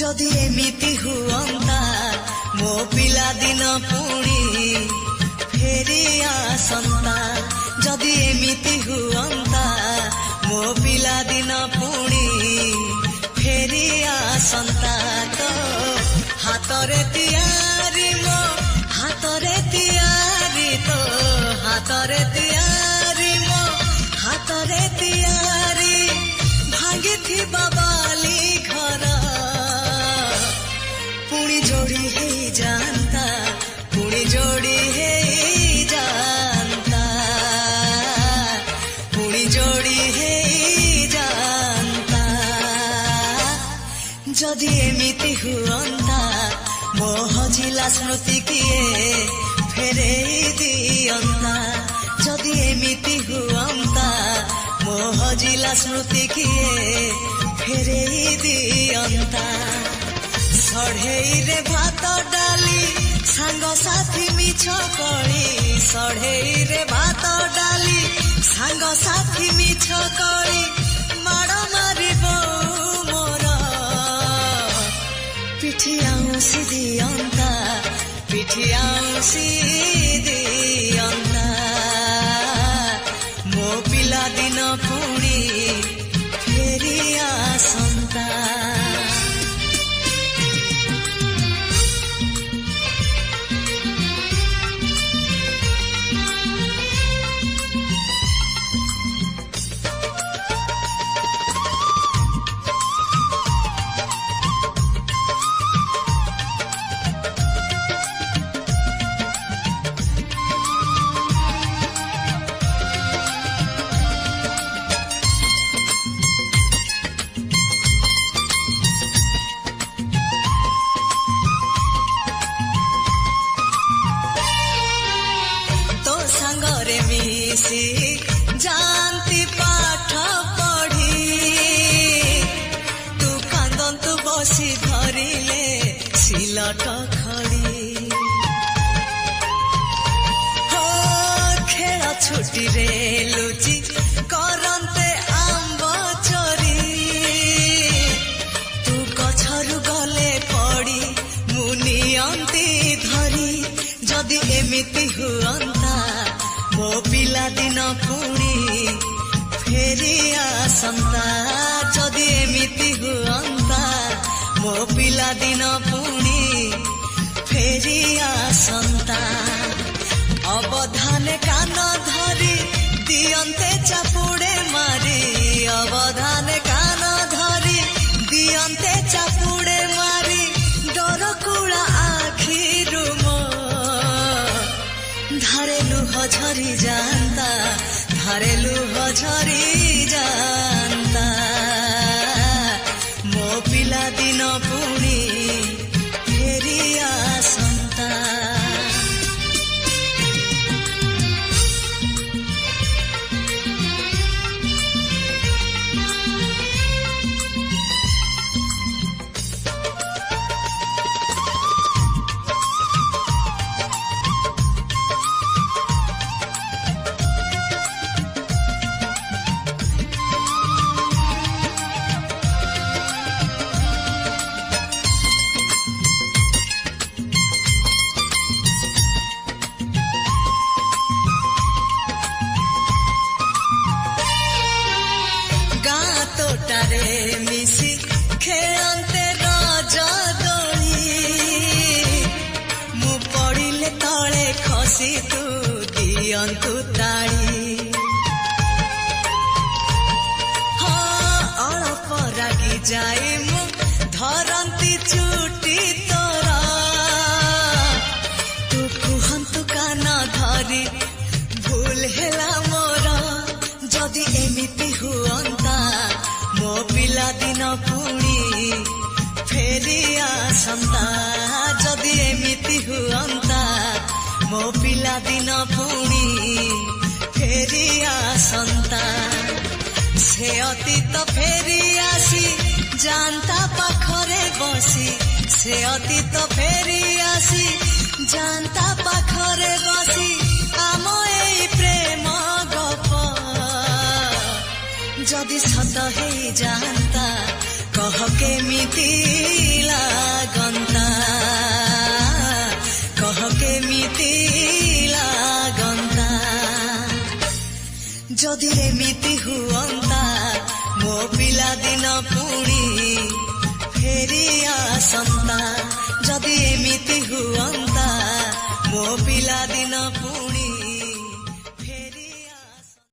जदि एमिति हुअंता मो पिला दिन पुणी फेरी आसंता जदि एमिति हुअंता मो पिला दिन पुणी फेरी आसंता तो हातरे तियारी मो हातरे तियारी तो हातरे तियारी मो हातरे तियारी भांगी थी बाबाली घर पुणी जोड़ी है जानता पुणी जोड़ी है जानता पुणी जोड़ी है जानता जदि एमिति हुअंता मो हजिला स्मृति किए फेरे दियंता जदि एमिति हुअंता मो हजिला स्मृति किए फेरे दियंता सढ़ेई रे भात डाली सांग साथी मिछ कली सढ़ेई रे भात डाली सांग साथी मिछ कली माड़ मारिब मोर पिठी आउसी दियंता पिठी आउसी दियंता मो पिला दिन पुणी फेरी आसंता जानती पाठ पढ़ी तू कांदंतु बसी धरिले सिलट खड़ी हो खेल छुट्टी रे लुचि करंते आंब चोरी तू गछरु गले पड़ी मुनियंती धरी जदि एमिति हुअंता मो पिला दिन पुणी फेरी आसंता जदि एमिति हुअंता मो पिला दिन पुणी फेरी आसंता अवधान कान धरी दियंते चापुड़े मारी अवधान कान धरी दियंते चापुड़े मारी डर कुड़ा आखिरु धारे लुह झरी जानता धारे लुह झरी जानता मो पिला दिन पुणी फेरी आसंता मिसी खेलते रज दोली मु पड़िले तले खसी तू दियंतु ताड़ी हाँ अल्प रागी जाए मु धरंती चुटी तोरा तू कुहंतु कान धरी भूल हेला मोर जदि एमिति हुअंता मो पिला दिन पुणी फेरी आसंता जदि एमिति हुअंता मो पिला दिन पुणी फेरी आसंता से अतीत फेरी आसी जानता पाखरे बसी से अतीत फेरी आसी जानता पाखरे बसी आम एई प्रेम गप जदि सत है जानता कह केमिति लागंता कह केमिति लागंता जदि एमिति हुअंता मो पिला दिन पुणी फेरी आसंता जदि एमिति हुअंता मो पिला दिन पुणी